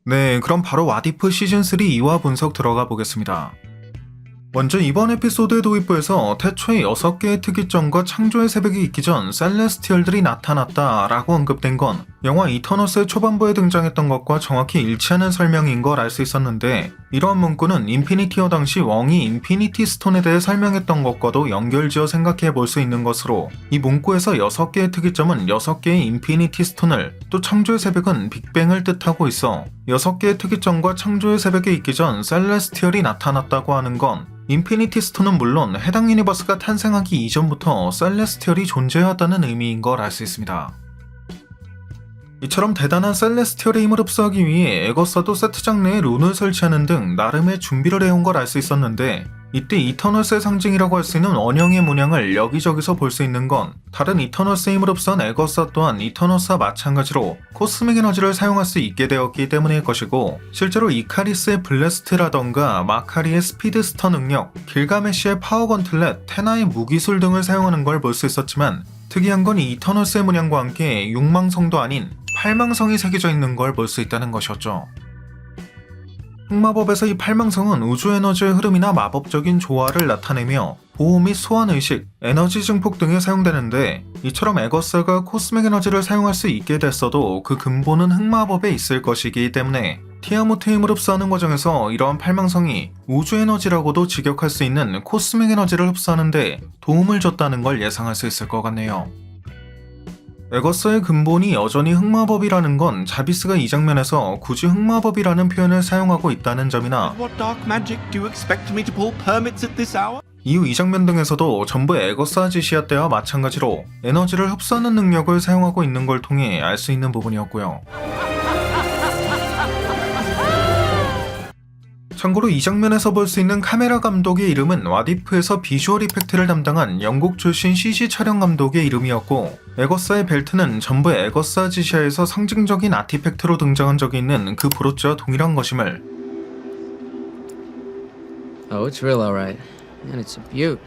네, 그럼 바로 왓이프 시즌3 2화 분석 들어가 보겠습니다. 먼저 이번 에피소드의 도입부에서 태초에 6개의 특이점과 창조의 새벽이 있기 전 셀레스티얼들이 나타났다 라고 언급된 건 영화 이터널스의 초반부에 등장했던 것과 정확히 일치하는 설명인 걸 알 수 있었는데, 이러한 문구는 인피니티어 당시 웡이 인피니티 스톤에 대해 설명했던 것과도 연결지어 생각해 볼 수 있는 것으로, 이 문구에서 6개의 특이점은 6개의 인피니티 스톤을, 또 창조의 새벽은 빅뱅을 뜻하고 있어 6개의 특이점과 창조의 새벽에 있기 전 셀레스티얼이 나타났다고 하는 건 인피니티 스톤은 물론 해당 유니버스가 탄생하기 이전부터 셀레스티얼이 존재해왔다는 의미인 걸 알 수 있습니다. 이처럼 대단한 셀레스티얼의 힘을 흡수하기 위해 에거사도 세트장 내에 룬을 설치하는 등 나름의 준비를 해온 걸 알 수 있었는데, 이때 이터널스의 상징이라고 할 수 있는 원형의 문양을 여기저기서 볼 수 있는 건 다른 이터널스의 힘을 흡수한 에거사 또한 이터널스와 마찬가지로 코스믹 에너지를 사용할 수 있게 되었기 때문일 것이고, 실제로 이카리스의 블래스트라던가 마카리의 스피드스터 능력, 길가메시의 파워 건틀렛, 테나의 무기술 등을 사용하는 걸 볼 수 있었지만, 특이한 건 이 이터널스의 문양과 함께 6망성도 아닌 8망성이 새겨져 있는 걸 볼 수 있다는 것이었죠. 흑마법에서 이 8망성은 우주 에너지의 흐름이나 마법적인 조화를 나타내며 보호 및 소환의식, 에너지 증폭 등에 사용되는데, 이처럼 에거사가 코스믹 에너지를 사용할 수 있게 됐어도 그 근본은 흑마법에 있을 것이기 때문에 티아무트 힘을 흡수하는 과정에서 이러한 8망성이 우주 에너지라고도 직역할 수 있는 코스믹 에너지를 흡수하는데 도움을 줬다는 걸 예상할 수 있을 것 같네요. 에거사의 근본이 여전히 흑마법이라는 건 자비스가 이 장면에서 굳이 흑마법이라는 표현을 사용하고 있다는 점이나, 이후 이 장면 등에서도 전부 에거사 아지시아 때와 마찬가지로 에너지를 흡수하는 능력을 사용하고 있는 걸 통해 알 수 있는 부분이었고요. 참고로 이 장면에서 볼 수 있는 카메라 감독의 이름은 왓이프에서 비주얼 이펙트를 담당한 영국 출신 CG 촬영 감독의 이름이었고, 에거사의 벨트는 전부 에거사 아지시아에서 상징적인 아티팩트로 등장한 적이 있는 그 브로치와 동일한 것임을. Oh, it's real alright. And it's a beaut.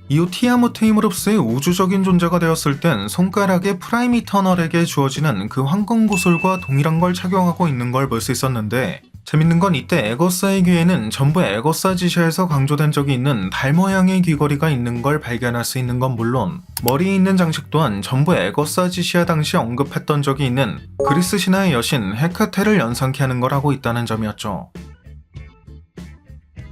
이후 티아무트 힘을 흡수해 우주적인 존재가 되었을 땐 손가락에 프라임 이터널에게 주어지는 그 황금 구슬과 동일한 걸 착용하고 있는 걸 볼 수 있었는데, 재밌는 건 이때 에거사의 귀에는 전부 에거사 지시아에서 강조된 적이 있는 달 모양의 귀걸이가 있는 걸 발견할 수 있는 건 물론, 머리에 있는 장식 또한 전부 에거사 지시아 당시 언급했던 적이 있는 그리스 신화의 여신 헤카테를 연상케 하는 걸 하고 있다는 점이었죠.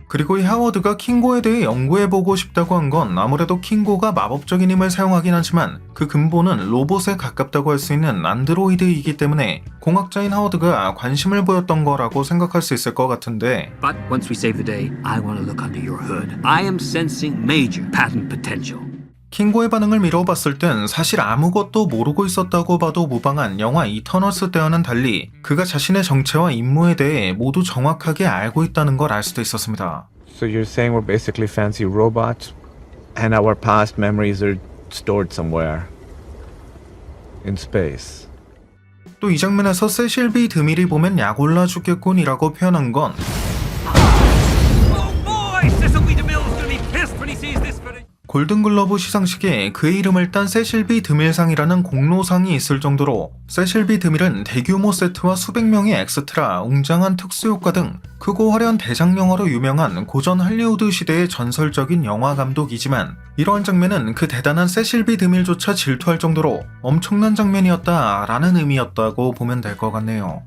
그리고 이 하워드가 킹고에 대해 연구해보고 싶다고 한 건 아무래도 킹고가 마법적인 힘을 사용하긴 하지만 그 근본은 로봇에 가깝다고 할 수 있는 안드로이드이기 때문에 공학자인 하워드가 관심을 보였던 거라고 생각할 수 있을 것 같은데, But once we save the day, I want to look under your hood. I am sensing major patent potential. 킹고의 반응을 미뤄봤을 땐 사실 아무것도 모르고 있었다고 봐도 무방한 영화 이터널스 때와는 달리 그가 자신의 정체와 임무에 대해 모두 정확하게 알고 있다는 걸 알 수도 있었습니다. So you're saying we're basically fancy robots and our past memories are stored somewhere in space. 또 이 장면에서 세실 B 드밀이 보면 약 올라 죽겠군이라고 표현한 건 골든글러브 시상식에 그의 이름을 딴 세실 B 드밀상이라는 공로상이 있을 정도로 세실 B 드밀은 대규모 세트와 수백 명의 엑스트라, 웅장한 특수효과 등 크고 화려한 대작 영화로 유명한 고전 할리우드 시대의 전설적인 영화 감독이지만, 이러한 장면은 그 대단한 세실 B 드밀조차 질투할 정도로 엄청난 장면이었다라는 의미였다고 보면 될 것 같네요.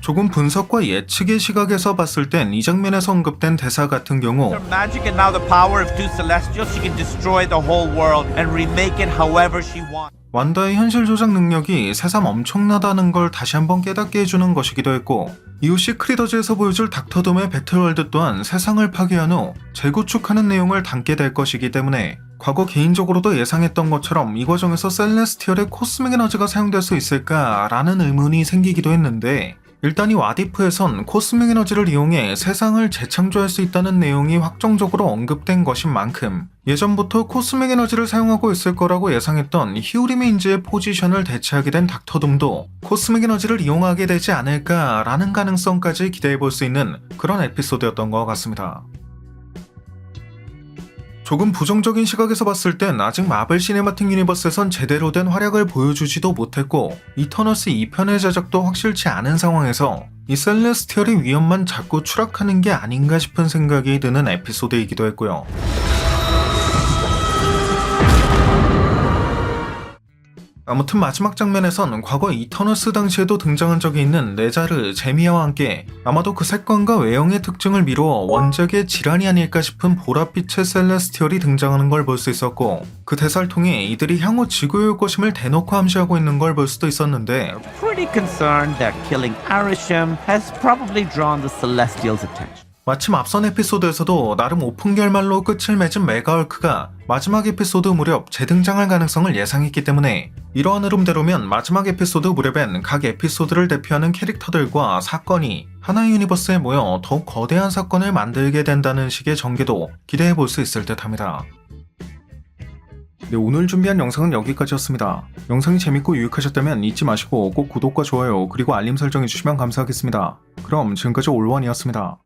조금 분석과 예측의 시각에서 봤을 땐 이 장면에서 언급된 대사 같은 경우 magic and now the power of two celestials, she can destroy the whole world and remake it however she wants. 완다의 현실 조작 능력이 새삼 엄청나다는 걸 다시 한번 깨닫게 해주는 것이기도 했고, 이후 시크릿어즈에서 보여줄 닥터돔의 배틀월드 또한 세상을 파괴한 후 재구축하는 내용을 담게 될 것이기 때문에 과거 개인적으로도 예상했던 것처럼 이 과정에서 셀레스티얼의 코스믹 에너지가 사용될 수 있을까라는 의문이 생기기도 했는데, 일단 이 왓이프에선 코스믹 에너지를 이용해 세상을 재창조할 수 있다는 내용이 확정적으로 언급된 것인 만큼 예전부터 코스믹 에너지를 사용하고 있을 거라고 예상했던 히우리메인즈의 포지션을 대체하게 된 닥터돔도 코스믹 에너지를 이용하게 되지 않을까라는 가능성까지 기대해볼 수 있는 그런 에피소드였던 것 같습니다. 조금 부정적인 시각에서 봤을 땐 아직 마블 시네마틱 유니버스에선 제대로 된 활약을 보여주지도 못했고 이터널스 2편의 제작도 확실치 않은 상황에서 이 셀레스티얼의 위험만 자꾸 추락하는 게 아닌가 싶은 생각이 드는 에피소드이기도 했고요. 아무튼 마지막 장면에선 과거 이터널스 당시에도 등장한 적이 있는 네자르, 제미야와 함께 아마도 그 색감과 외형의 특징을 미루어 원작의 질환이 아닐까 싶은 보랏빛의 셀레스티얼이 등장하는 걸 볼 수 있었고 그 대사를 통해 이들이 향후 지구에 올 것임을 대놓고 암시하고 있는 걸 볼 수도 있었는데 Pretty concerned that killing Arishem has probably drawn the Celestials' attention. 마침 앞선 에피소드에서도 나름 오픈 결말로 끝을 맺은 메가헐크가 마지막 에피소드 무렵 재등장할 가능성을 예상했기 때문에 이러한 흐름대로면 마지막 에피소드 무렵엔 각 에피소드를 대표하는 캐릭터들과 사건이 하나의 유니버스에 모여 더욱 거대한 사건을 만들게 된다는 식의 전개도 기대해볼 수 있을 듯 합니다. 네, 오늘 준비한 영상은 여기까지였습니다. 영상이 재밌고 유익하셨다면 잊지 마시고 꼭 구독과 좋아요 그리고 알림 설정해주시면 감사하겠습니다. 그럼 지금까지 올원이었습니다.